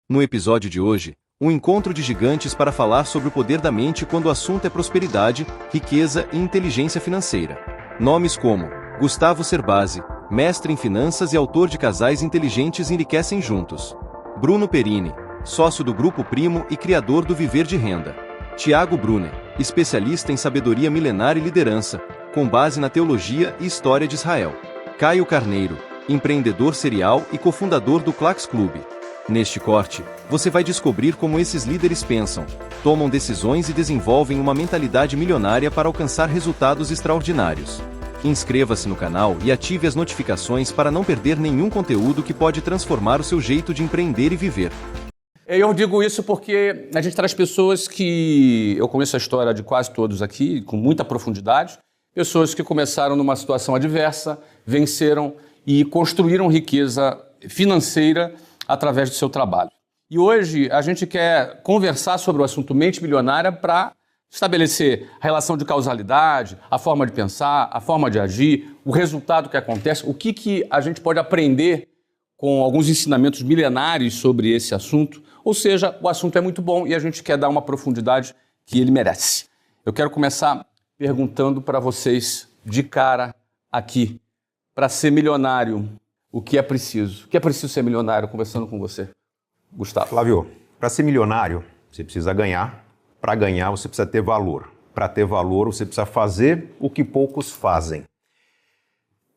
No episódio de hoje, um encontro de gigantes para falar sobre o poder da mente quando o assunto é prosperidade, riqueza e inteligência financeira. Nomes como Gustavo Cerbasi, mestre em finanças e autor de Casais Inteligentes Enriquecem Juntos. Bruno Perini, sócio do Grupo Primo e criador do Viver de Renda. Tiago Brunner, especialista em sabedoria milenar e liderança, com base na teologia e história de Israel. Caio Carneiro, empreendedor serial e cofundador do Clax Club. Neste corte, você vai descobrir como esses líderes pensam, tomam decisões e desenvolvem uma mentalidade milionária para alcançar resultados extraordinários. Inscreva-se no canal e ative as notificações para não perder nenhum conteúdo que pode transformar o seu jeito de empreender e viver. Eu digo isso porque a gente traz pessoas que... Eu conheço a história de quase todos aqui, com muita profundidade. Pessoas que começaram numa situação adversa, venceram e construíram riqueza financeira através do seu trabalho. E hoje a gente quer conversar sobre o assunto mente milionária para estabelecer a relação de causalidade, a forma de pensar, a forma de agir, o resultado que acontece, o que a gente pode aprender com alguns ensinamentos milenares sobre esse assunto. Ou seja, o assunto é muito bom e a gente quer dar uma profundidade que ele merece. Eu quero começar perguntando para vocês, de cara aqui, para ser milionário, o que é preciso? O que é preciso ser milionário? Conversando com você, Gustavo. Flávio, para ser milionário, você precisa ganhar. Para ganhar, você precisa ter valor. Para ter valor, você precisa fazer o que poucos fazem.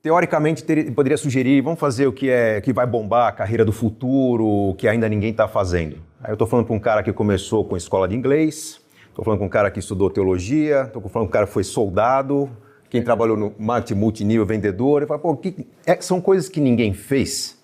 Teoricamente, poderia sugerir, vamos fazer o que vai bombar a carreira do futuro, o que ainda ninguém está fazendo. Aí eu estou falando com um cara que começou com escola de inglês, estou falando com um cara que estudou teologia, estou falando com um cara que foi soldado, quem trabalhou no marketing multinível, vendedor. Eu falo, pô, são coisas que ninguém fez.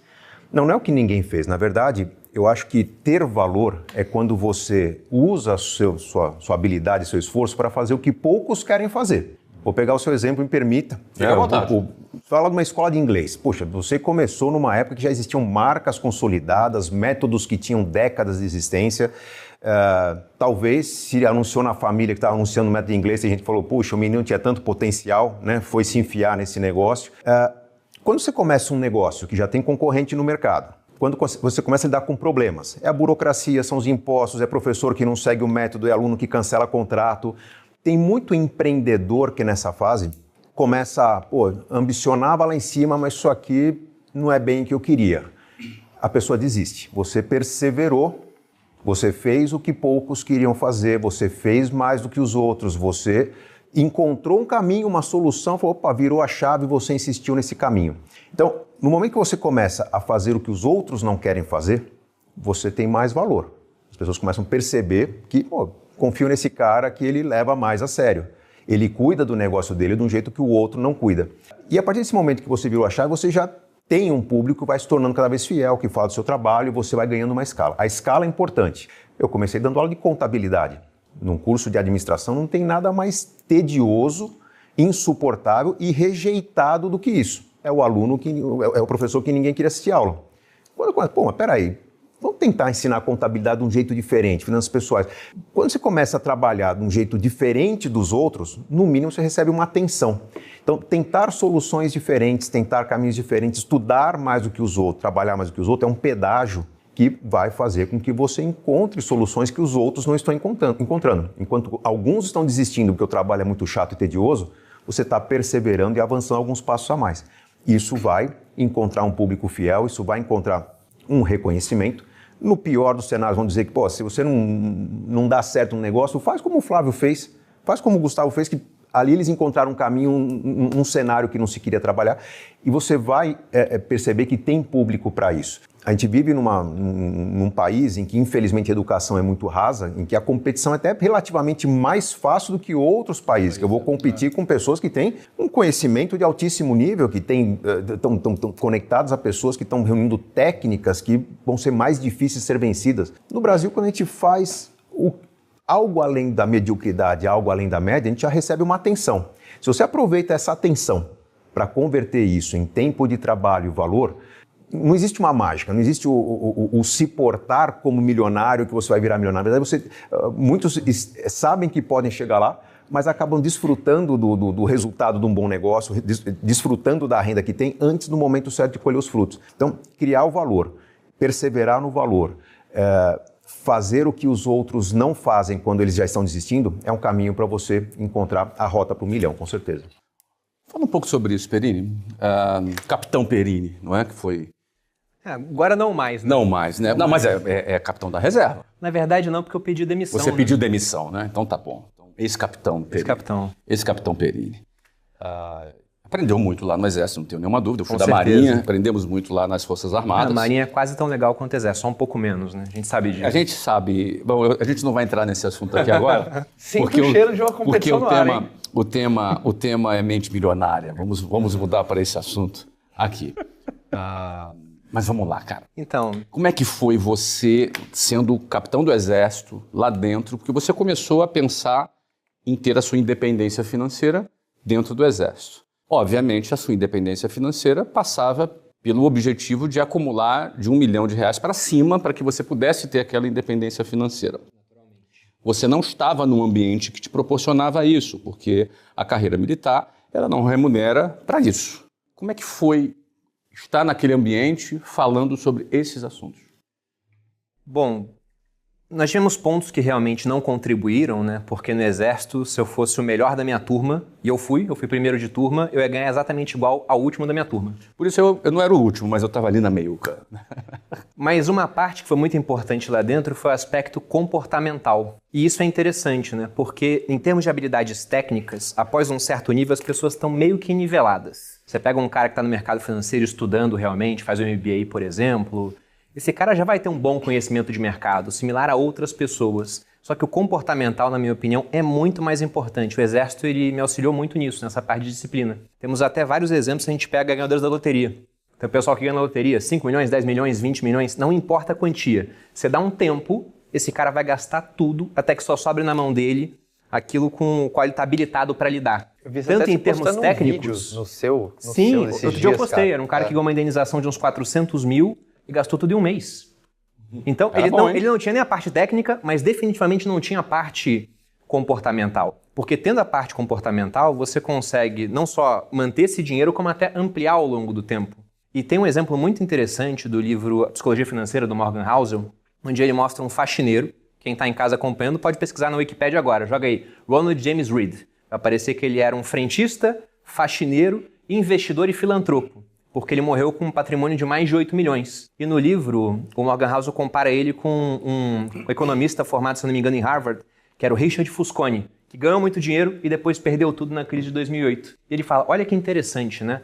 Não é o que ninguém fez. Na verdade, eu acho que ter valor é quando você usa sua habilidade, seu esforço para fazer o que poucos querem fazer. Vou pegar o seu exemplo, me permita. Fique à vontade. Fala de uma escola de inglês. Poxa, você começou numa época que já existiam marcas consolidadas, métodos que tinham décadas de existência. Talvez se anunciou na família que estava anunciando o método de inglês, a gente falou, puxa, o menino tinha tanto potencial, né? Foi se enfiar nesse negócio. Quando você começa um negócio que já tem concorrente no mercado, quando você começa a lidar com problemas, é a burocracia, são os impostos, é professor que não segue o método, é aluno que cancela contrato. Tem muito empreendedor que nessa fase começa ambicionava lá em cima, mas isso aqui não é bem o que eu queria. A pessoa desiste. Você perseverou, você fez o que poucos queriam fazer, você fez mais do que os outros, você encontrou um caminho, uma solução, falou, virou a chave e você insistiu nesse caminho. Então, no momento que você começa a fazer o que os outros não querem fazer, você tem mais valor. As pessoas começam a perceber que, confio nesse cara que ele leva mais a sério. Ele cuida do negócio dele de um jeito que o outro não cuida. E a partir desse momento que você virou a chave, você já tem um público que vai se tornando cada vez fiel, que fala do seu trabalho e você vai ganhando uma escala. A escala é importante. Eu comecei dando aula de contabilidade. Num curso de administração não tem nada mais tedioso, insuportável e rejeitado do que isso. É o aluno, é o professor que ninguém queria assistir aula. Mas peraí. Vamos tentar ensinar a contabilidade de um jeito diferente, finanças pessoais. Quando você começa a trabalhar de um jeito diferente dos outros, no mínimo você recebe uma atenção. Então, tentar soluções diferentes, tentar caminhos diferentes, estudar mais do que os outros, trabalhar mais do que os outros, é um pedágio que vai fazer com que você encontre soluções que os outros não estão encontrando. Enquanto alguns estão desistindo porque o trabalho é muito chato e tedioso, você está perseverando e avançando alguns passos a mais. Isso vai encontrar um público fiel, isso vai encontrar um reconhecimento. No pior dos cenários, vão dizer que, se você não dá certo um negócio, faz como o Flávio fez, faz como o Gustavo fez, que ali eles encontraram um caminho, um cenário que não se queria trabalhar, e você vai perceber que tem público para isso. A gente vive num país em que, infelizmente, a educação é muito rasa, em que a competição é até relativamente mais fácil do que outros países, que eu vou competir com pessoas que têm um conhecimento de altíssimo nível, que estão conectados a pessoas que estão reunindo técnicas que vão ser mais difíceis de ser vencidas. No Brasil, quando a gente faz algo além da mediocridade, algo além da média, a gente já recebe uma atenção. Se você aproveita essa atenção para converter isso em tempo de trabalho e valor, não existe uma mágica, não existe o se portar como milionário que você vai virar milionário. Na verdade, muitos sabem que podem chegar lá, mas acabam desfrutando do resultado de um bom negócio, desfrutando da renda que tem antes do momento certo de colher os frutos. Então, criar o valor, perseverar no valor, Fazer o que os outros não fazem quando eles já estão desistindo é um caminho para você encontrar a rota para o milhão, com certeza. Fala um pouco sobre isso, Perini. Capitão Perini, não é que foi... Agora não mais, né? Não mais, né? Não, mas é capitão da reserva. Na verdade não, porque eu pedi demissão. Você pediu demissão, né? Então tá bom. Então, ex-capitão Perini. Ex-capitão. Ex-capitão Perini. Aprendeu muito lá no Exército, não tenho nenhuma dúvida. Eu fui da certeza. Marinha, aprendemos muito lá nas Forças Armadas. A Marinha é quase tão legal quanto o Exército, só um pouco menos, né? A gente sabe disso. A gente sabe... Bom, a gente não vai entrar nesse assunto aqui agora. Sinto o cheiro de uma competição no ar, hein? O tema é mente milionária. Vamos mudar para esse assunto aqui. Mas vamos lá, cara. Então... Como é que foi você, sendo capitão do Exército, lá dentro? Porque você começou a pensar em ter a sua independência financeira dentro do Exército. Obviamente, a sua independência financeira passava pelo objetivo de acumular de R$1 milhão para cima para que você pudesse ter aquela independência financeira. Você não estava num ambiente que te proporcionava isso, porque a carreira militar ela não remunera para isso. Como é que foi estar naquele ambiente falando sobre esses assuntos? Bom, nós tivemos pontos que realmente não contribuíram, né? Porque no Exército, se eu fosse o melhor da minha turma, e eu fui primeiro de turma, eu ia ganhar exatamente igual ao último da minha turma. Por isso eu não era o último, mas eu estava ali na meiuca. Mas uma parte que foi muito importante lá dentro foi o aspecto comportamental. E isso é interessante, né? Porque em termos de habilidades técnicas, após um certo nível, as pessoas estão meio que niveladas. Você pega um cara que está no mercado financeiro estudando realmente, faz um MBA, por exemplo... Esse cara já vai ter um bom conhecimento de mercado, similar a outras pessoas. Só que o comportamental, na minha opinião, é muito mais importante. O Exército ele me auxiliou muito nisso, nessa parte de disciplina. Temos até vários exemplos que a gente pega ganhadores da loteria. Então o pessoal que ganha na loteria, 5 milhões, 10 milhões, 20 milhões, não importa a quantia. Você dá um tempo, esse cara vai gastar tudo até que só sobre na mão dele aquilo com o qual ele está habilitado para lidar. Tanto em termos técnicos... no seu outro dia eu postei, era um cara que ganhou uma indenização de uns 400 mil e gastou tudo em um mês. Então, ele não tinha nem a parte técnica, mas definitivamente não tinha a parte comportamental. Porque tendo a parte comportamental, você consegue não só manter esse dinheiro, como até ampliar ao longo do tempo. E tem um exemplo muito interessante do livro Psicologia Financeira, do Morgan Housel, onde ele mostra um faxineiro. Quem está em casa acompanhando pode pesquisar na Wikipedia agora. Joga aí, Ronald James Reed. Vai aparecer que ele era um frentista, faxineiro, investidor e filantropo, porque ele morreu com um patrimônio de mais de 8 milhões. E no livro, o Morgan Housel compara ele com um economista formado, se não me engano, em Harvard, que era o Richard Fusconi, que ganhou muito dinheiro e depois perdeu tudo na crise de 2008. E ele fala, olha que interessante, né?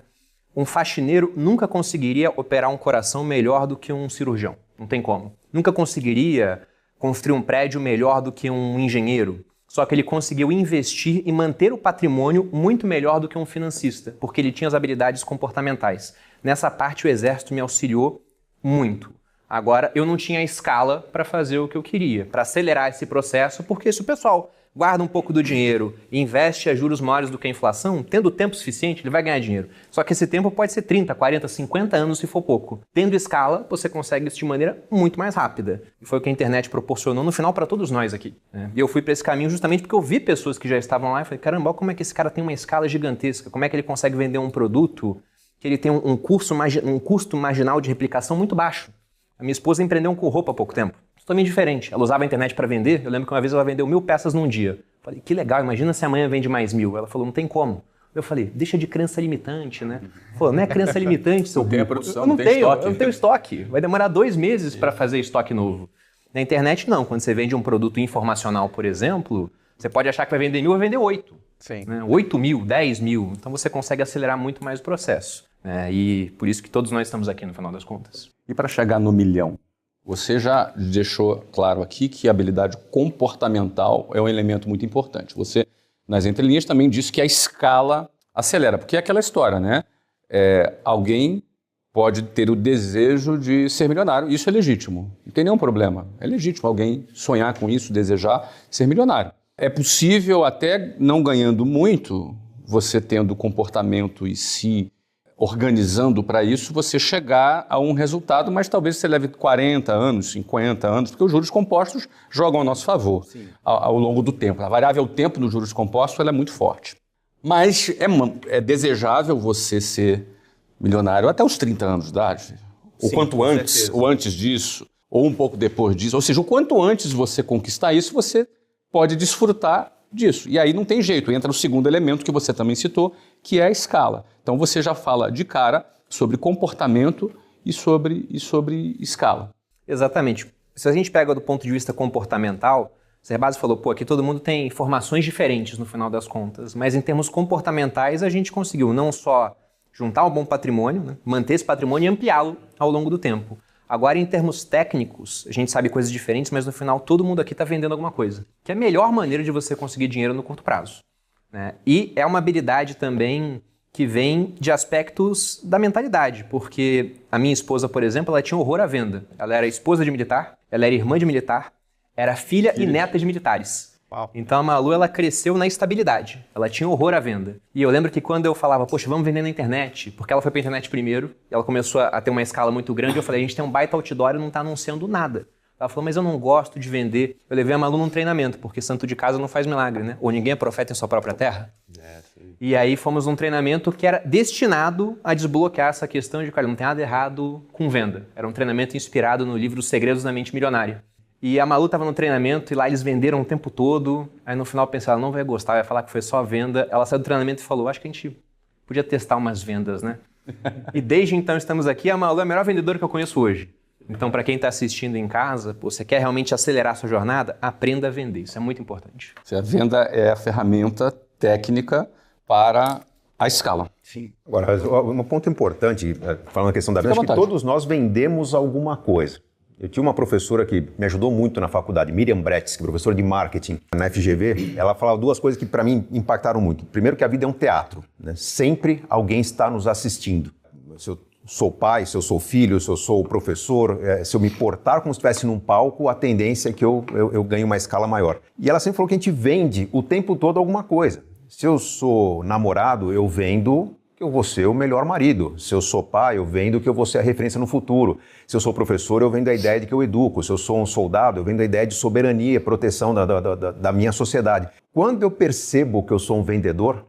Um faxineiro nunca conseguiria operar um coração melhor do que um cirurgião. Não tem como. Nunca conseguiria construir um prédio melhor do que um engenheiro. Só que ele conseguiu investir e manter o patrimônio muito melhor do que um financista, porque ele tinha as habilidades comportamentais. Nessa parte, o Exército me auxiliou muito. Agora, eu não tinha a escala para fazer o que eu queria, para acelerar esse processo, porque se o pessoal guarda um pouco do dinheiro e investe a juros maiores do que a inflação, tendo tempo suficiente, ele vai ganhar dinheiro. Só que esse tempo pode ser 30, 40, 50 anos se for pouco. Tendo escala, você consegue isso de maneira muito mais rápida. E foi o que a internet proporcionou no final para todos nós aqui, né? E eu fui para esse caminho justamente porque eu vi pessoas que já estavam lá e falei, caramba, como é que esse cara tem uma escala gigantesca? Como é que ele consegue vender um produto que ele tem um custo marginal de replicação muito baixo? A minha esposa empreendeu com roupa há pouco tempo. Totalmente diferente. Ela usava a internet para vender. Eu lembro que uma vez ela vendeu 1.000 peças num dia. Falei, que legal, imagina se amanhã vende mais 1.000. Ela falou, não tem como. Eu falei, deixa de crença limitante, né? Falou, não é crença limitante, seu burro. Tem a produção, eu não tenho estoque. Eu não tenho estoque. Vai demorar 2 meses para fazer estoque novo. Na internet, não. Quando você vende um produto informacional, por exemplo, você pode achar que vai vender 1.000, vai vender 8. Sim. Né? 8.000, 10.000. Então você consegue acelerar muito mais o processo. E por isso que todos nós estamos aqui no final das contas. E para chegar no milhão? Você já deixou claro aqui que a habilidade comportamental é um elemento muito importante. Você, nas entrelinhas, também disse que a escala acelera, porque é aquela história, né? Alguém pode ter o desejo de ser milionário, isso é legítimo, não tem nenhum problema. É legítimo alguém sonhar com isso, desejar ser milionário. É possível, até não ganhando muito, você tendo comportamento e se organizando para isso, você chegar a um resultado, mas talvez você leve 40 anos, 50 anos, porque os juros compostos jogam a nosso favor ao longo do tempo. A variável tempo nos juros compostos ela é muito forte. Mas é desejável você ser milionário até os 30 anos de idade, ou quanto antes, ou antes disso. ou um pouco depois disso. Ou seja, o quanto antes você conquistar isso, você pode desfrutar disso. E aí não tem jeito, entra o segundo elemento que você também citou, que é a escala. Então você já fala de cara sobre comportamento e sobre escala. Exatamente. Se a gente pega do ponto de vista comportamental, o Cerbasi falou, pô, aqui todo mundo tem formações diferentes no final das contas, mas em termos comportamentais a gente conseguiu não só juntar um bom patrimônio, né, manter esse patrimônio e ampliá-lo ao longo do tempo. Agora, em termos técnicos, a gente sabe coisas diferentes, mas no final todo mundo aqui está vendendo alguma coisa, que é a melhor maneira de você conseguir dinheiro no curto prazo, né? E é uma habilidade também que vem de aspectos da mentalidade, porque a minha esposa, por exemplo, ela tinha horror à venda. Ela era esposa de militar, ela era irmã de militar, era filha e neta de militares. Uau. Então a Malu, ela cresceu na estabilidade, ela tinha horror à venda. E eu lembro que quando eu falava, poxa, vamos vender na internet, porque ela foi pra internet primeiro, e ela começou a ter uma escala muito grande, eu falei, a gente tem um baita outdoor e não tá anunciando nada. Ela falou, mas eu não gosto de vender. Eu levei a Malu num treinamento, porque santo de casa não faz milagre, né? Ou ninguém é profeta em sua própria terra. E aí fomos num treinamento que era destinado a desbloquear essa questão de, cara, não tem nada errado com venda. Era um treinamento inspirado no livro Os Segredos da Mente Milionária. E a Malu estava no treinamento e lá eles venderam o tempo todo. Aí no final eu pensei, ela não vai gostar, vai falar que foi só venda. Ela saiu do treinamento e falou, acho que a gente podia testar umas vendas, né? E desde então estamos aqui. A Malu é a melhor vendedora que eu conheço hoje. Então, para quem está assistindo em casa, você quer realmente acelerar a sua jornada? Aprenda a vender, isso é muito importante. A venda é a ferramenta técnica para a escala. Sim. Agora, um ponto importante, falando na questão da venda, acho que todos nós vendemos alguma coisa. Eu tinha uma professora que me ajudou muito na faculdade, Miriam Bretzky, professora de marketing na FGV. Ela falava duas coisas que para mim impactaram muito. Primeiro, que a vida é um teatro, né? Sempre alguém está nos assistindo. Se eu sou pai, se eu sou filho, se eu sou professor, se eu me portar como se estivesse num palco, a tendência é que eu ganhe uma escala maior. E ela sempre falou que a gente vende o tempo todo alguma coisa. Se eu sou namorado, eu vendo que eu vou ser o melhor marido. Se eu sou pai, eu vendo que eu vou ser a referência no futuro. Se eu sou professor, eu vendo a ideia de que eu educo. Se eu sou um soldado, eu vendo a ideia de soberania, proteção da minha sociedade. Quando eu percebo que eu sou um vendedor,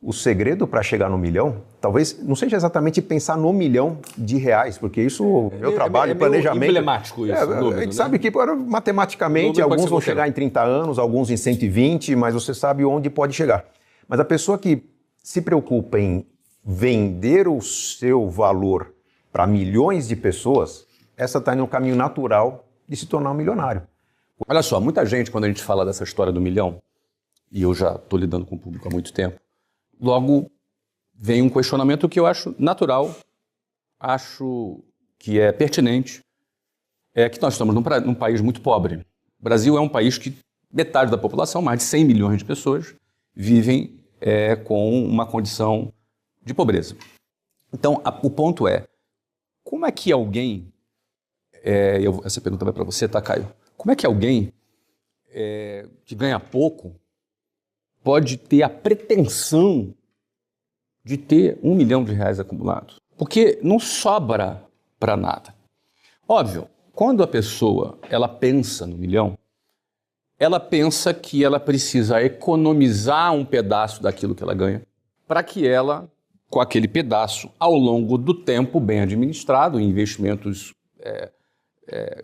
o segredo para chegar no milhão, talvez não seja exatamente pensar no milhão de reais, porque isso eu trabalho, planejamento. É emblemático isso. Número, a gente sabe que matematicamente alguns vão chegar em 30 anos, alguns em 120, mas você sabe onde pode chegar. Mas a pessoa que se preocupa em vender o seu valor para milhões de pessoas, essa está no caminho natural de se tornar um milionário. Olha só, muita gente, quando a gente fala dessa história do milhão, e eu já estou lidando com o público há muito tempo, logo vem um questionamento que eu acho natural, acho que é pertinente, é que nós estamos num país muito pobre. O Brasil é um país que metade da população, mais de 100 milhões de pessoas, vivem com uma condição de pobreza. Então, o ponto é, como é que alguém, essa pergunta vai para você, tá, Caio? Como é que alguém que ganha pouco pode ter a pretensão de ter R$1 milhão acumulado? Porque não sobra para nada. Óbvio, quando a pessoa ela pensa no milhão, ela pensa que ela precisa economizar um pedaço daquilo que ela ganha para que ela, com aquele pedaço, ao longo do tempo, bem administrado, em investimentos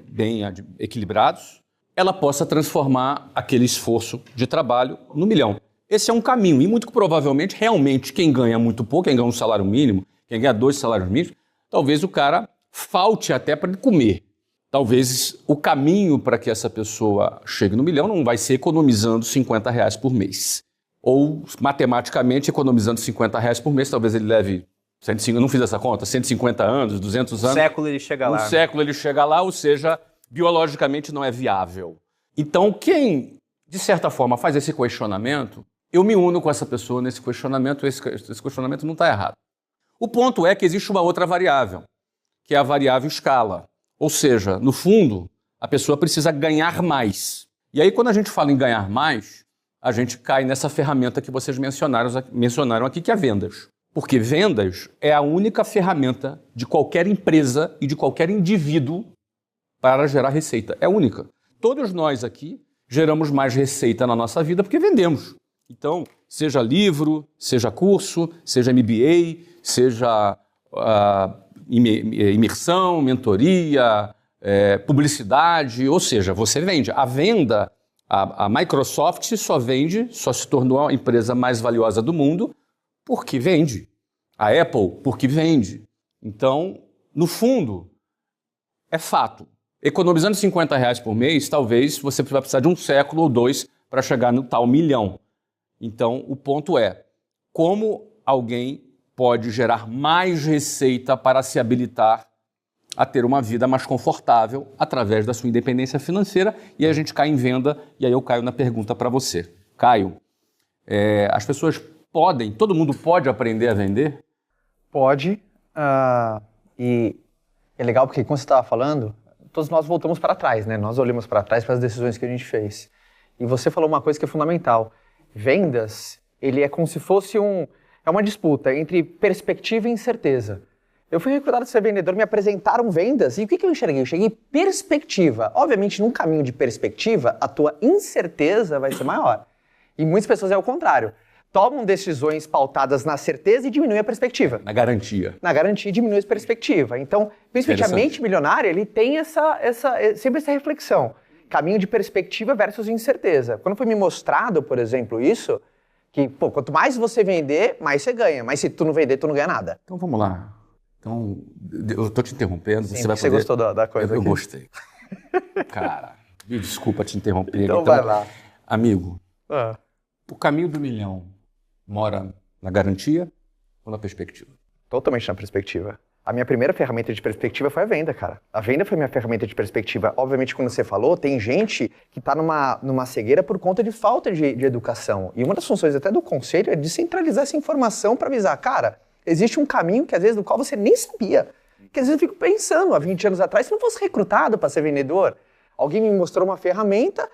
bem equilibrados, ela possa transformar aquele esforço de trabalho no milhão. Esse é um caminho, e muito provavelmente, realmente, quem ganha muito pouco, quem ganha um salário mínimo, quem ganha 2 salários mínimos, talvez o cara falte até para ele comer. Talvez o caminho para que essa pessoa chegue no milhão não vai ser economizando R$50 por mês. Ou, matematicamente, economizando R$50 por mês, talvez ele leve, eu não fiz essa conta, 150 anos, 200 anos. Um século ele chega lá. Um século ele chega lá, ou seja, biologicamente não é viável. Então, quem, de certa forma, faz esse questionamento, eu me uno com essa pessoa nesse questionamento, esse questionamento não está errado. O ponto é que existe uma outra variável, que é a variável escala. Ou seja, no fundo, a pessoa precisa ganhar mais. E aí, quando a gente fala em ganhar mais, a gente cai nessa ferramenta que vocês mencionaram aqui, que é vendas. Porque vendas é a única ferramenta de qualquer empresa e de qualquer indivíduo para gerar receita. É a única. Todos nós aqui geramos mais receita na nossa vida porque vendemos. Então, seja livro, seja curso, seja MBA, seja imersão, mentoria, publicidade, ou seja, você vende. A venda, a Microsoft só se tornou a empresa mais valiosa do mundo porque vende. A Apple, porque vende. Então, no fundo, é fato. Economizando R$50 por mês, talvez você vai precisar de 1 século ou 2 para chegar no tal milhão. Então, o ponto é, como alguém pode gerar mais receita para se habilitar a ter uma vida mais confortável através da sua independência financeira, e a gente cai em venda, e aí eu caio na pergunta para você. Caio, as pessoas podem, todo mundo pode aprender a vender? Pode, e é legal porque quando você estava falando, todos nós voltamos para trás, né? Nós olhamos para trás para as decisões que a gente fez. E você falou uma coisa que é fundamental. Vendas, ele é como se fosse uma disputa entre perspectiva e incerteza. Eu fui recrutado para ser vendedor, me apresentaram vendas, e o que eu enxerguei? Eu enxerguei perspectiva. Obviamente, num caminho de perspectiva, a tua incerteza vai ser maior. E muitas pessoas é o contrário. Tomam decisões pautadas na certeza e diminuem a perspectiva. Na garantia. Na garantia diminui a perspectiva. Então, principalmente a mente milionária, ele tem sempre essa reflexão. Caminho de perspectiva versus incerteza. Quando foi me mostrado, por exemplo, isso, que quanto mais você vender, mais você ganha. Mas se tu não vender, tu não ganha nada. Então vamos lá. Então, eu tô te interrompendo. Sim, você gostou da coisa eu aqui? Eu gostei. Cara, me desculpa te interromper. Então vai lá. Amigo, o caminho do milhão mora na garantia ou na perspectiva? Totalmente na perspectiva. A minha primeira ferramenta de perspectiva foi a venda, cara. A venda foi minha ferramenta de perspectiva. Obviamente, quando você falou, tem gente que está numa cegueira por conta de falta de educação. E uma das funções até do conselho é descentralizar essa informação para avisar, cara, existe um caminho que às vezes do qual você nem sabia. Que às vezes eu fico pensando, há 20 anos atrás, se não fosse recrutado para ser vendedor, alguém me mostrou uma ferramenta,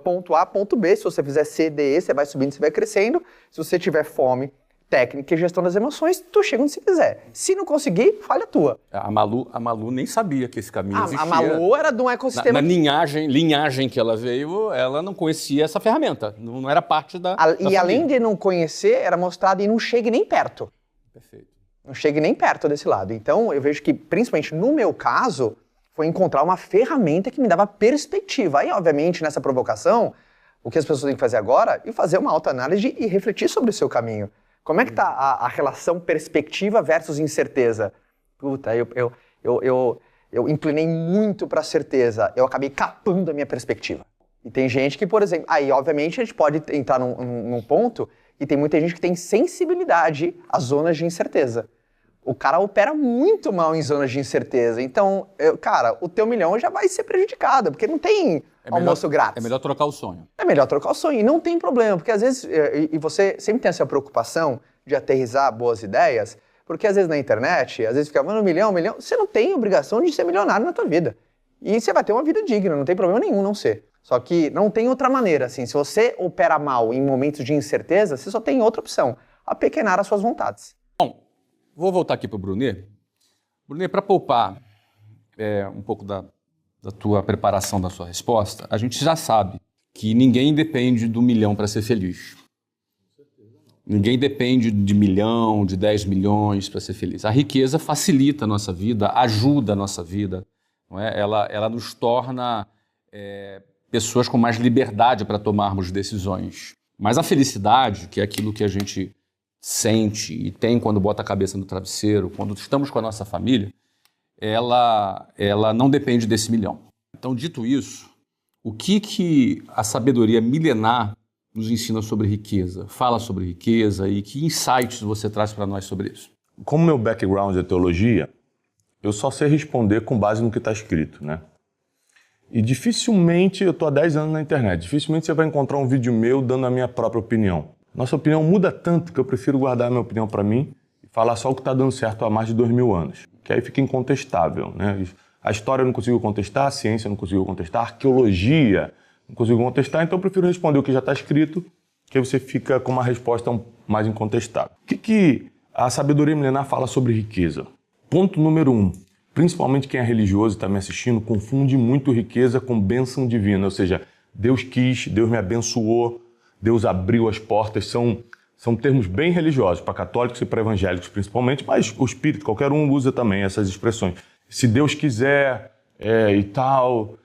ponto A, ponto B, se você fizer C, D, E, você vai subindo, você vai crescendo. Se você tiver fome, técnica e gestão das emoções, tu chega onde você quiser. Se não conseguir, falha tua. A Malu nem sabia que esse caminho existia. A Malu era de um ecossistema... Na linhagem que ela veio, ela não conhecia essa ferramenta. Não era parte da E além de não conhecer, era mostrado e não chegue nem perto. Perfeito. Não chegue nem perto desse lado. Então, eu vejo que, principalmente no meu caso, foi encontrar uma ferramenta que me dava perspectiva. Aí, obviamente, nessa provocação, o que as pessoas têm que fazer agora é fazer uma autoanálise e refletir sobre o seu caminho. Como é que está a relação perspectiva versus incerteza? Puta, eu inclinei muito para a certeza, eu acabei capando a minha perspectiva. E tem gente que, por exemplo, aí obviamente a gente pode entrar num ponto e tem muita gente que tem sensibilidade às zonas de incerteza. O cara opera muito mal em zonas de incerteza. Então, cara, o teu milhão já vai ser prejudicado, porque não tem almoço grátis. É melhor trocar o sonho. É melhor trocar o sonho. E não tem problema, porque às vezes, e você sempre tem essa preocupação de aterrissar boas ideias, porque às vezes na internet, às vezes fica, mano, milhão, você não tem obrigação de ser milionário na tua vida. E você vai ter uma vida digna, não tem problema nenhum não ser. Só que não tem outra maneira, assim, se você opera mal em momentos de incerteza, você só tem outra opção, apequenar as suas vontades. Bom, vou voltar aqui para o Brunet. Brunet, para poupar um pouco da tua preparação da sua resposta, a gente já sabe que ninguém depende do milhão para ser feliz. Ninguém depende de milhão, de 10 milhões para ser feliz. A riqueza facilita a nossa vida, ajuda a nossa vida. Não é? Ela nos torna pessoas com mais liberdade para tomarmos decisões. Mas a felicidade, que é aquilo que a gente sente e tem quando bota a cabeça no travesseiro, quando estamos com a nossa família, ela não depende desse milhão. Então, dito isso, o que a sabedoria milenar nos ensina sobre riqueza? Fala sobre riqueza e que insights você traz para nós sobre isso? Como meu background é teologia, eu só sei responder com base no que está escrito, né? E dificilmente, eu estou há 10 anos na internet, dificilmente você vai encontrar um vídeo meu dando a minha própria opinião. Nossa opinião muda tanto que eu prefiro guardar a minha opinião para mim e falar só o que está dando certo há mais de 2000 anos, que aí fica incontestável, né? A história eu não consigo contestar, a ciência eu não consigo contestar, a arqueologia não consigo contestar, então eu prefiro responder o que já está escrito, que aí você fica com uma resposta mais incontestável. O que a sabedoria milenar fala sobre riqueza? Ponto número 1. Principalmente quem é religioso e está me assistindo, confunde muito riqueza com bênção divina, ou seja, Deus quis, Deus me abençoou, Deus abriu as portas, são termos bem religiosos, para católicos e para evangélicos principalmente, mas o espírito, qualquer um usa também essas expressões. Se Deus quiser, e tal.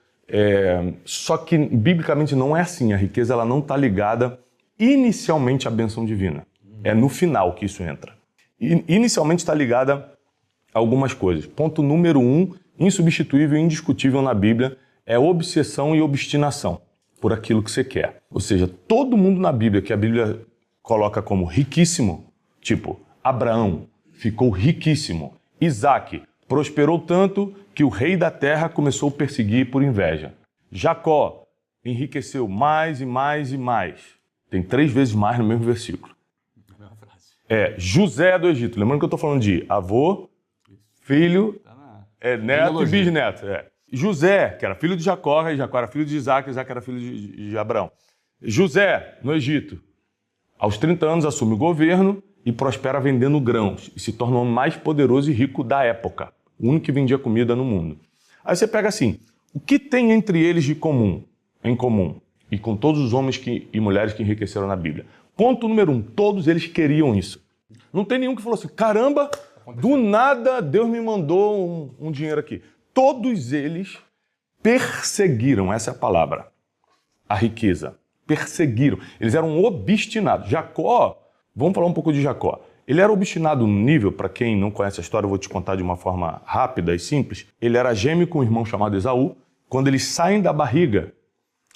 Só que, biblicamente, não é assim. A riqueza ela não está ligada inicialmente à bênção divina. É no final que isso entra. Inicialmente está ligada a algumas coisas. Ponto número 1, insubstituível e indiscutível na Bíblia, é obsessão e obstinação por aquilo que você quer. Ou seja, todo mundo na Bíblia que a Bíblia coloca como riquíssimo, tipo Abraão ficou riquíssimo, Isaac prosperou tanto que o rei da terra começou a perseguir por inveja. Jacó enriqueceu mais e mais e mais. Tem 3 vezes mais no mesmo versículo. José do Egito. Lembrando que eu estou falando de avô, filho, neto e bisneto. José, que era filho de Jacó, e Jacó era filho de Isaac, Isaac era filho de Abraão. José, no Egito, aos 30 anos assume o governo e prospera vendendo grãos e se torna o mais poderoso e rico da época. O único que vendia comida no mundo. Aí você pega assim, o que tem entre eles em comum, e com todos os homens e mulheres que enriqueceram na Bíblia? Ponto número 1, todos eles queriam isso. Não tem nenhum que falou assim, caramba, do nada Deus me mandou um dinheiro aqui. Todos eles perseguiram, essa é a palavra, a riqueza. Perseguiram. Eles eram obstinados. Jacó, vamos falar um pouco de Jacó. Ele era obstinado no nível, para quem não conhece a história, eu vou te contar de uma forma rápida e simples. Ele era gêmeo com um irmão chamado Esaú. Quando eles saem da barriga,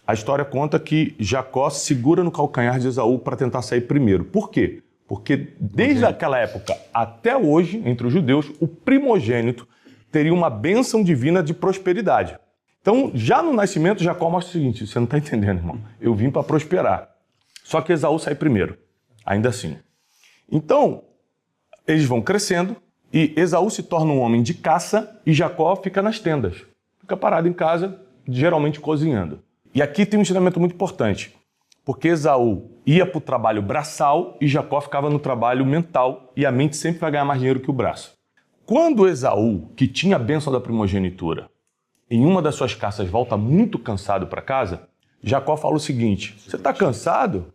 a história conta que Jacó segura no calcanhar de Esaú para tentar sair primeiro. Por quê? Porque desde aquela época até hoje, entre os judeus, o primogênito teria uma bênção divina de prosperidade. Então, já no nascimento, Jacó mostra o seguinte, você não está entendendo, irmão, eu vim para prosperar. Só que Esaú sai primeiro, ainda assim. Então, eles vão crescendo e Esaú se torna um homem de caça e Jacó fica nas tendas. Fica parado em casa, geralmente cozinhando. E aqui tem um ensinamento muito importante, porque Esaú ia para o trabalho braçal e Jacó ficava no trabalho mental e a mente sempre vai ganhar mais dinheiro que o braço. Quando Esaú, que tinha a bênção da primogenitura, em uma das suas caças volta muito cansado para casa, Jacó fala o seguinte, você está cansado?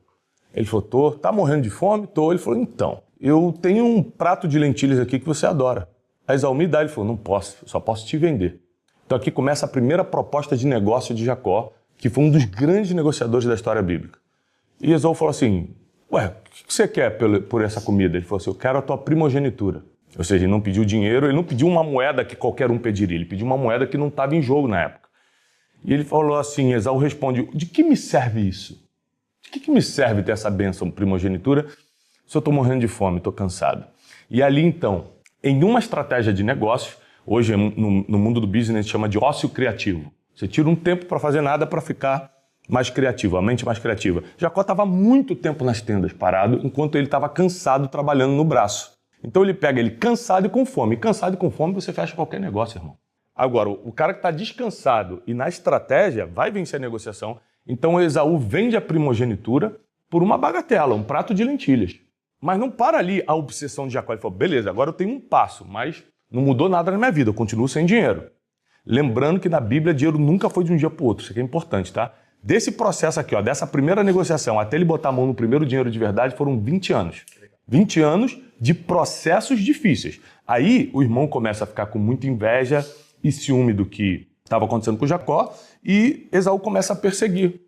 Ele falou, tô. Tá morrendo de fome? Tô. Ele falou, então, eu tenho um prato de lentilhas aqui que você adora. A Esaú me dá. Ele falou, não posso, eu só posso te vender. Então aqui começa a primeira proposta de negócio de Jacó, que foi um dos grandes negociadores da história bíblica. E Esaú falou assim, ué, o que você quer por essa comida? Ele falou assim, eu quero a tua primogenitura. Ou seja, ele não pediu dinheiro, ele não pediu uma moeda que qualquer um pediria, ele pediu uma moeda que não estava em jogo na época. E ele falou assim, Esaú responde, de que me serve isso? De que me serve ter essa bênção primogenitura se eu estou morrendo de fome, estou cansado? E ali então, em uma estratégia de negócio, hoje no mundo do business a gente chama de ócio criativo. Você tira um tempo para fazer nada para ficar mais criativo, a mente mais criativa. Jacó estava muito tempo nas tendas parado, enquanto ele estava cansado trabalhando no braço. Então ele pega ele cansado e com fome. E cansado e com fome você fecha qualquer negócio, irmão. Agora, o cara que está descansado e na estratégia vai vencer a negociação. Então Esaú vende a primogenitura por uma bagatela, um prato de lentilhas. Mas não para ali a obsessão de Jacó. Ele falou, beleza, agora eu tenho um passo, mas não mudou nada na minha vida, eu continuo sem dinheiro. Lembrando que na Bíblia dinheiro nunca foi de um dia para o outro, isso aqui é importante, tá? Desse processo aqui, ó, dessa primeira negociação até ele botar a mão no primeiro dinheiro de verdade, foram 20 anos. 20 anos de processos difíceis. Aí o irmão começa a ficar com muita inveja e ciúme do que estava acontecendo com Jacó e Esaú começa a perseguir.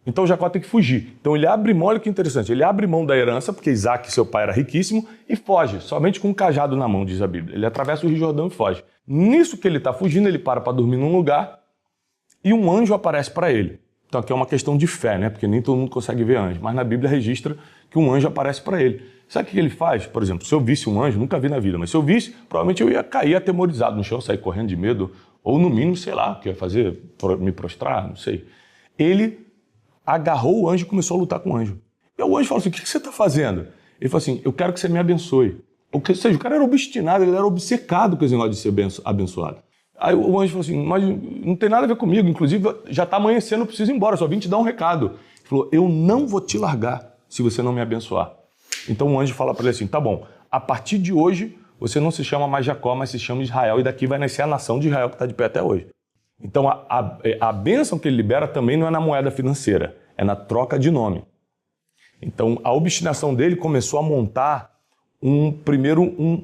Então Jacó tem que fugir. Então ele abre mão, olha que interessante, ele abre mão da herança, porque Isaac, seu pai, era riquíssimo, e foge, somente com um cajado na mão, diz a Bíblia. Ele atravessa o Rio Jordão e foge. Nisso que ele está fugindo, ele para dormir num lugar e um anjo aparece para ele. Então aqui é uma questão de fé, né? Porque nem todo mundo consegue ver anjo, mas na Bíblia registra que um anjo aparece para ele. Sabe o que ele faz? Por exemplo, se eu visse um anjo, nunca vi na vida, mas se eu visse, provavelmente eu ia cair atemorizado no chão, sair correndo de medo, ou no mínimo, sei lá, o que ia fazer, me prostrar, não sei. Ele agarrou o anjo e começou a lutar com o anjo. E o anjo falou assim, o que você está fazendo? Ele falou assim, eu quero que você me abençoe. Ou seja, o cara era obstinado, ele era obcecado com esse negócio de ser abençoado. Aí o anjo falou assim, mas não tem nada a ver comigo, inclusive já está amanhecendo, eu preciso ir embora, só vim te dar um recado. Ele falou, eu não vou te largar se você não me abençoar. Então o anjo fala para ele assim, tá bom, a partir de hoje você não se chama mais Jacó, mas se chama Israel, e daqui vai nascer a nação de Israel que está de pé até hoje. Então a bênção que ele libera também não é na moeda financeira, é na troca de nome. Então a obstinação dele começou a montar um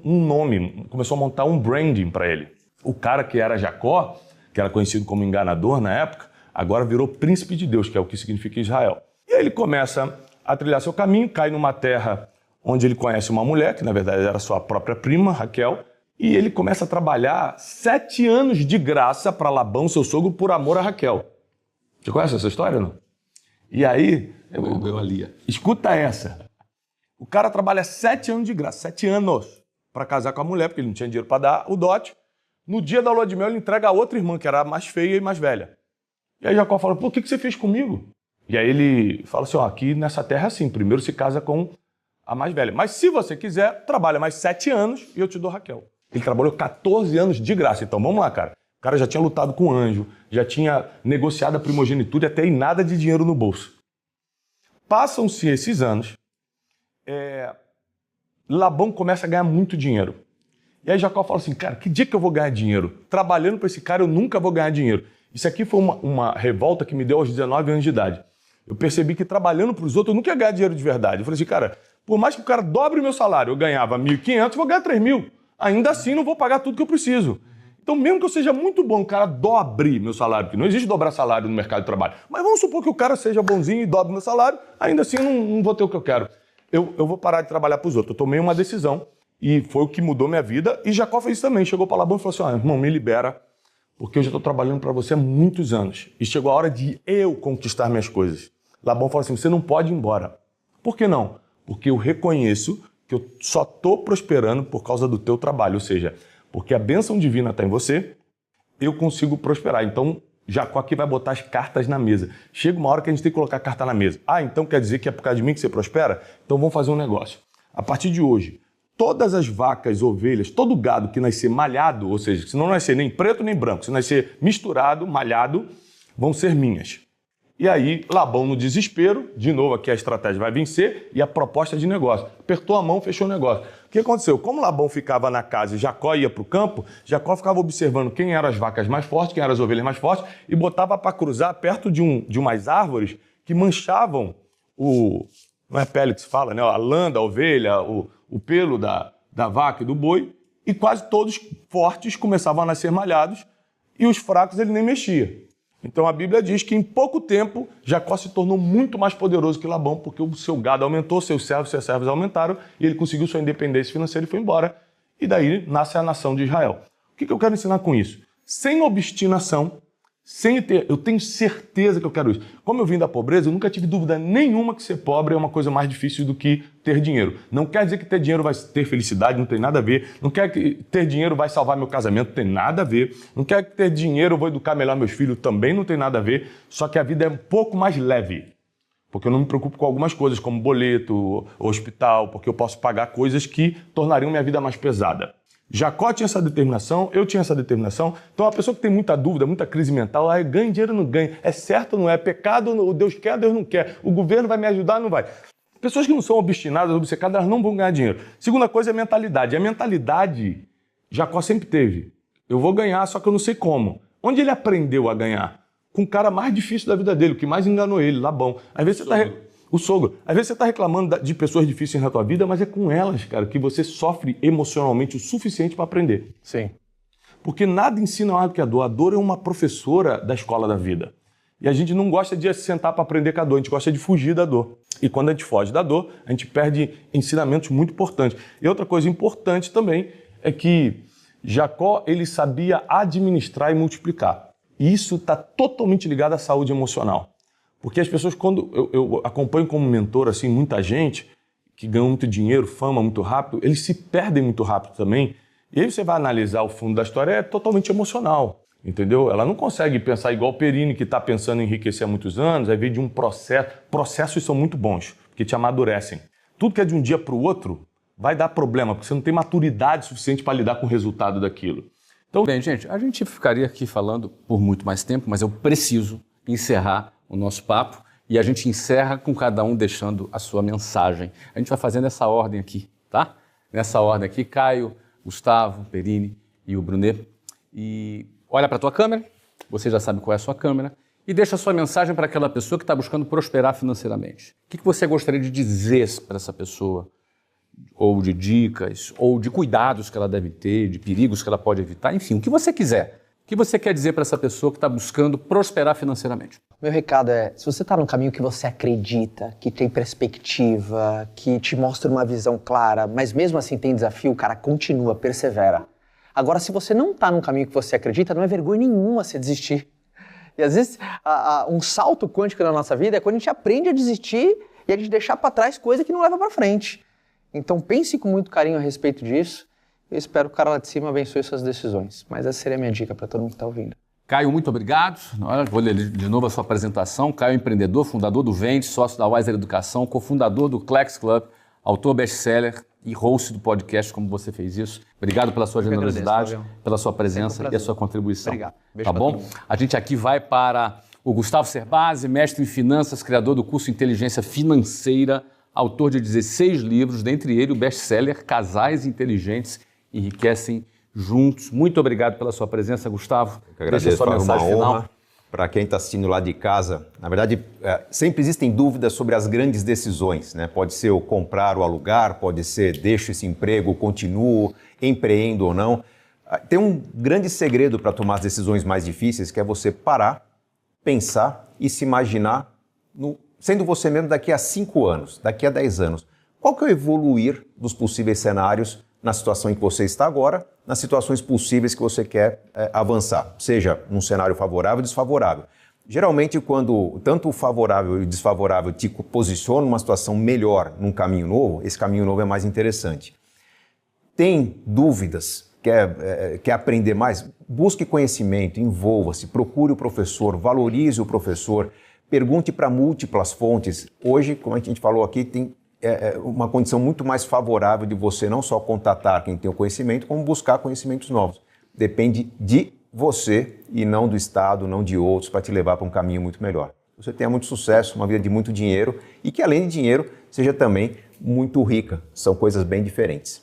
nome, começou a montar um branding para ele. O cara que era Jacó, que que era conhecido como enganador na época, agora virou príncipe de Deus, que é o que significa Israel. E aí ele começa a trilhar seu caminho, cai numa terra onde ele conhece uma mulher, que na verdade era sua própria prima, Raquel, e ele começa a trabalhar 7 anos de graça para Labão, seu sogro, por amor a Raquel. Você conhece essa história, não? E aí... Eu ali. Escuta essa. O cara trabalha 7 anos de graça, 7 anos, para casar com a mulher, porque ele não tinha dinheiro para dar o dote. No dia da lua de mel, ele entrega a outra irmã, que era a mais feia e mais velha. E aí Jacó fala, pô, o que você fez comigo? E aí ele fala assim, ó, aqui nessa terra é assim, primeiro se casa com a mais velha. Mas se você quiser, trabalha mais 7 anos e eu te dou Raquel. Ele trabalhou 14 anos de graça. Então vamos lá, cara. O cara já tinha lutado com o anjo, já tinha negociado a primogenitura e até aí nada de dinheiro no bolso. Passam-se esses anos, Labão começa a ganhar muito dinheiro. E aí Jacó fala assim, cara, que dia que eu vou ganhar dinheiro? Trabalhando para esse cara eu nunca vou ganhar dinheiro. Isso aqui foi uma revolta que me deu aos 19 anos de idade. Eu percebi que trabalhando para os outros eu nunca ia ganhar dinheiro de verdade. Eu falei assim, cara, por mais que o cara dobre o meu salário, eu ganhava 1.500, eu vou ganhar 3.000. Ainda assim não vou pagar tudo que eu preciso. Então mesmo que eu seja muito bom, o cara dobre meu salário, porque não existe dobrar salário no mercado de trabalho. Mas vamos supor que o cara seja bonzinho e dobre meu salário, ainda assim eu não vou ter o que eu quero. Eu vou parar de trabalhar para os outros. Eu tomei uma decisão e foi o que mudou minha vida. E Jacó fez isso também. Chegou para Labão e falou assim, irmão, me libera, porque eu já estou trabalhando para você há muitos anos. E chegou a hora de eu conquistar minhas coisas. Labão falou assim, você não pode ir embora. Por que não? Porque eu reconheço que eu só estou prosperando por causa do teu trabalho. Ou seja, porque a bênção divina está em você, eu consigo prosperar. Então, Jacó aqui vai botar as cartas na mesa. Chega uma hora que a gente tem que colocar a carta na mesa. Ah, então quer dizer que é por causa de mim que você prospera? Então vamos fazer um negócio. A partir de hoje, todas as vacas, ovelhas, todo gado que nascer malhado, ou seja, se não nascer nem preto nem branco, se nascer misturado, malhado, vão ser minhas. E aí, Labão no desespero, de novo aqui a estratégia vai vencer e a proposta de negócio. Apertou a mão, fechou o negócio. O que aconteceu? Como Labão ficava na casa e Jacó ia para o campo, Jacó ficava observando quem eram as vacas mais fortes, quem eram as ovelhas mais fortes e botava para cruzar perto de umas árvores que manchavam não é pele que se fala, né? A lã da ovelha, o pelo da vaca e do boi, e quase todos fortes começavam a nascer malhados e os fracos ele nem mexia. Então a Bíblia diz que em pouco tempo Jacó se tornou muito mais poderoso que Labão, porque o seu gado aumentou, seus servos aumentaram e ele conseguiu sua independência financeira e foi embora. E daí nasce a nação de Israel. O que eu quero ensinar com isso? Sem obstinação, eu tenho certeza que eu quero isso. Como eu vim da pobreza, eu nunca tive dúvida nenhuma que ser pobre é uma coisa mais difícil do que ter dinheiro. Não quer dizer que ter dinheiro vai ter felicidade, não tem nada a ver. Não quer que ter dinheiro vai salvar meu casamento, não tem nada a ver. Não quer que ter dinheiro eu vou educar melhor meus filhos, também não tem nada a ver. Só que a vida é um pouco mais leve. Porque eu não me preocupo com algumas coisas, como boleto, hospital, porque eu posso pagar coisas que tornariam minha vida mais pesada. Jacó tinha essa determinação, eu tinha essa determinação. Então, a pessoa que tem muita dúvida, muita crise mental, ganha dinheiro ou não ganha? É certo ou não é? É pecado ou Deus quer, Deus não quer? O governo vai me ajudar ou não vai? Pessoas que não são obstinadas, obcecadas, elas não vão ganhar dinheiro. Segunda coisa é a mentalidade. A mentalidade, Jacó sempre teve. Eu vou ganhar, só que eu não sei como. Onde ele aprendeu a ganhar? Com o cara mais difícil da vida dele, o que mais enganou ele, Labão. Às vezes o sogro. Às vezes você está reclamando de pessoas difíceis na tua vida, mas é com elas, cara, que você sofre emocionalmente o suficiente para aprender. Sim. Porque nada ensina mais do que a dor. A dor é uma professora da escola da vida. E a gente não gosta de se sentar para aprender com a dor, a gente gosta de fugir da dor. E quando a gente foge da dor, a gente perde ensinamentos muito importantes. E outra coisa importante também é que Jacó, ele sabia administrar e multiplicar. E isso está totalmente ligado à saúde emocional. Porque as pessoas, quando eu acompanho como mentor assim, muita gente que ganha muito dinheiro, fama muito rápido, eles se perdem muito rápido também. E aí você vai analisar o fundo da história, é totalmente emocional, entendeu? Ela não consegue pensar igual o Perini, que está pensando em enriquecer há muitos anos, aí vem de um processo. Processos são muito bons, porque te amadurecem. Tudo que é de um dia para o outro vai dar problema, porque você não tem maturidade suficiente para lidar com o resultado daquilo. Então, bem, gente, a gente ficaria aqui falando por muito mais tempo, mas eu preciso encerrar o nosso papo e a gente encerra com cada um deixando a sua mensagem. A gente vai fazendo essa ordem aqui, tá? Nessa ordem aqui, Caio, Gustavo, Perini e o Brunet. E olha para a tua câmera, você já sabe qual é a sua câmera, e deixa a sua mensagem para aquela pessoa que está buscando prosperar financeiramente. O que você gostaria de dizer para essa pessoa? Ou de dicas, ou de cuidados que ela deve ter, de perigos que ela pode evitar, enfim, o que você quiser. que você quer dizer para essa pessoa que está buscando prosperar financeiramente? Meu recado é, se você está num caminho que você acredita, que tem perspectiva, que te mostra uma visão clara, mas mesmo assim tem desafio, cara, continua, persevera. Agora, se você não está num caminho que você acredita, não é vergonha nenhuma você desistir. E às vezes, um salto quântico na nossa vida é quando a gente aprende a desistir e a gente deixar para trás coisa que não leva para frente. Então pense com muito carinho a respeito disso. Eu espero que o cara lá de cima abençoe suas decisões. Mas essa seria a minha dica para todo mundo que está ouvindo. Caio, muito obrigado. Vou ler de novo a sua apresentação. Caio é empreendedor, fundador do Vende, sócio da Wiser Educação, cofundador do Clex Club, autor best-seller e host do podcast, como você fez isso. Obrigado pela sua generosidade, pela sua presença e a sua contribuição. Obrigado. Tá bom? A gente aqui vai para o Gustavo Cerbasi, mestre em finanças, criador do curso Inteligência Financeira, autor de 16 livros, dentre eles o best-seller Casais Inteligentes Enriquecem Juntos. Muito obrigado pela sua presença, Gustavo. Eu agradeço, deixa a sua mensagem final. Para quem está assistindo lá de casa, na verdade, sempre existem dúvidas sobre as grandes decisões, né? Pode ser o comprar ou alugar, pode ser deixo esse emprego, continuo, empreendo ou não. Tem um grande segredo para tomar as decisões mais difíceis, que é você parar, pensar e se imaginar sendo você mesmo daqui a 5 anos, daqui a 10 anos. Qual que é o evoluir dos possíveis cenários na situação em que você está agora, nas situações possíveis que você quer avançar, seja num cenário favorável ou desfavorável. Geralmente, quando tanto o favorável e o desfavorável te posicionam numa situação melhor, num caminho novo, esse caminho novo é mais interessante. Tem dúvidas? Quer aprender mais? Busque conhecimento, envolva-se, procure o professor, valorize o professor, pergunte para múltiplas fontes. Hoje, como a gente falou aqui, tem uma condição muito mais favorável de você não só contatar quem tem o conhecimento, como buscar conhecimentos novos. Depende de você e não do Estado, não de outros, para te levar para um caminho muito melhor. Você tenha muito sucesso, uma vida de muito dinheiro e que, além de dinheiro, seja também muito rica. São coisas bem diferentes.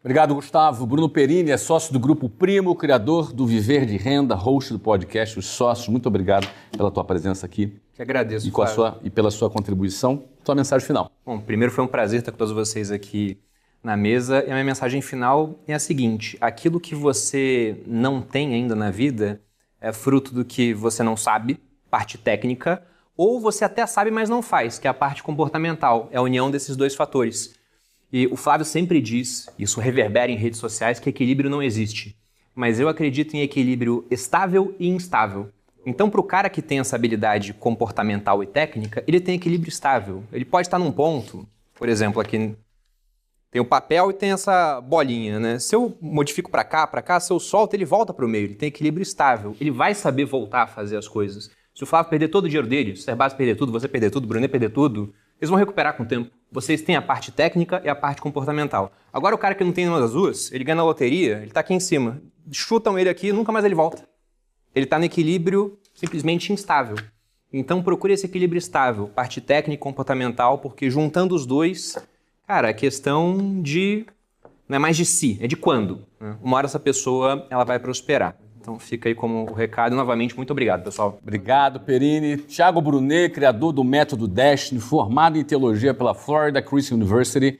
Obrigado, Gustavo. Bruno Perini é sócio do Grupo Primo, criador do Viver de Renda, host do podcast Os Sócios. Muito obrigado pela tua presença aqui. Que agradeço, e pela sua contribuição. Tua mensagem final. Bom, primeiro foi um prazer estar com todos vocês aqui na mesa. E a minha mensagem final é a seguinte: aquilo que você não tem ainda na vida é fruto do que você não sabe, parte técnica, ou você até sabe, mas não faz, que é a parte comportamental. É a união desses dois fatores. E o Flávio sempre diz, isso reverbera em redes sociais, que equilíbrio não existe. Mas eu acredito em equilíbrio estável e instável. Então, para o cara que tem essa habilidade comportamental e técnica, ele tem equilíbrio estável. Ele pode estar num ponto, por exemplo, aqui tem o papel e tem essa bolinha, né? Se eu modifico para cá, se eu solto, ele volta para o meio. Ele tem equilíbrio estável. Ele vai saber voltar a fazer as coisas. Se o Flávio perder todo o dinheiro dele, se o Cerbasi perder tudo, você perder tudo, o Brunet perder tudo, eles vão recuperar com o tempo. Vocês têm a parte técnica e a parte comportamental. Agora o cara que não tem nenhuma das duas, ele ganha na loteria, ele está aqui em cima. Chutam ele aqui, nunca mais ele volta. Ele está no equilíbrio simplesmente instável. Então procure esse equilíbrio estável, parte técnica e comportamental, porque juntando os dois, cara, é questão de... não é mais de si, é de quando. Né? Uma hora essa pessoa ela vai prosperar. Então fica aí como o recado. Novamente, muito obrigado, pessoal. Obrigado, Perini. Thiago Brunet, criador do Método Destiny, formado em teologia pela Florida Christian University,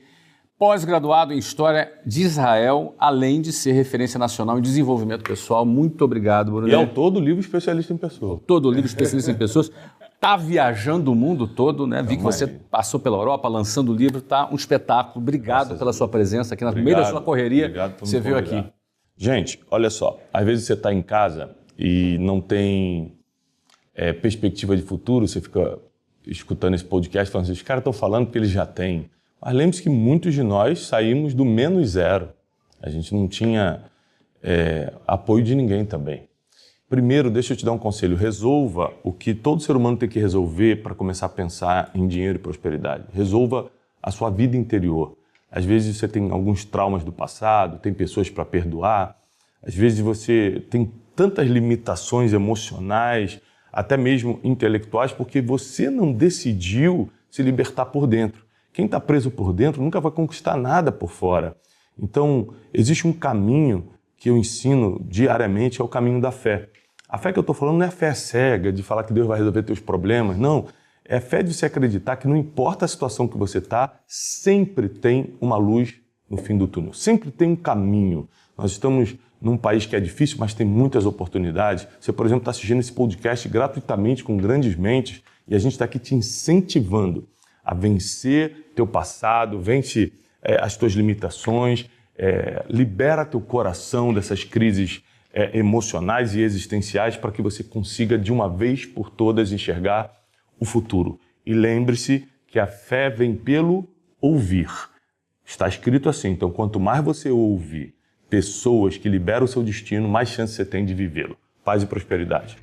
pós-graduado em História de Israel, além de ser referência nacional em desenvolvimento pessoal. Muito obrigado, Brunet. E autor do livro Especialista em Pessoas. Todo livro Especialista em Pessoas. Tá viajando o mundo todo, né? Vi que você passou pela Europa lançando o livro. Tá um espetáculo. Obrigado pela sua presença aqui no meio da sua correria. Você veio aqui. Gente, olha só, às vezes você está em casa e não tem perspectiva de futuro, você fica escutando esse podcast falando assim, os caras estão falando porque eles já têm. Mas lembre-se que muitos de nós saímos do -0. A gente não tinha apoio de ninguém também. Primeiro, deixa eu te dar um conselho, resolva o que todo ser humano tem que resolver para começar a pensar em dinheiro e prosperidade. Resolva a sua vida interior. Às vezes você tem alguns traumas do passado, tem pessoas para perdoar. Às vezes você tem tantas limitações emocionais, até mesmo intelectuais, porque você não decidiu se libertar por dentro. Quem está preso por dentro nunca vai conquistar nada por fora. Então, existe um caminho que eu ensino diariamente, é o caminho da fé. A fé que eu estou falando não é a fé cega, de falar que Deus vai resolver teus problemas, não. É a fé de você acreditar que não importa a situação que você está, sempre tem uma luz no fim do túnel. Sempre tem um caminho. Nós estamos num país que é difícil, mas tem muitas oportunidades. Você, por exemplo, está assistindo esse podcast gratuitamente com grandes mentes e a gente está aqui te incentivando a vencer teu passado, vence as tuas limitações, libera teu coração dessas crises emocionais e existenciais para que você consiga, de uma vez por todas, enxergar o futuro. E lembre-se que a fé vem pelo ouvir. Está escrito assim, então quanto mais você ouve pessoas que liberam o seu destino, mais chance você tem de vivê-lo. Paz e prosperidade.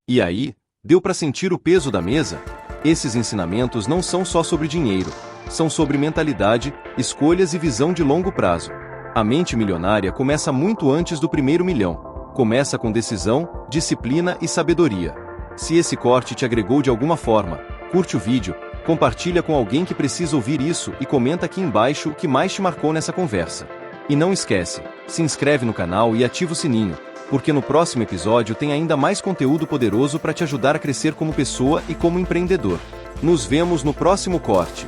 E aí, deu para sentir o peso da mesa? Esses ensinamentos não são só sobre dinheiro, são sobre mentalidade, escolhas e visão de longo prazo. A mente milionária começa muito antes do primeiro milhão. Começa com decisão, disciplina e sabedoria. Se esse corte te agregou de alguma forma, curte o vídeo, compartilha com alguém que precisa ouvir isso e comenta aqui embaixo o que mais te marcou nessa conversa. E não esquece, se inscreve no canal e ativa o sininho, porque no próximo episódio tem ainda mais conteúdo poderoso para te ajudar a crescer como pessoa e como empreendedor. Nos vemos no próximo corte.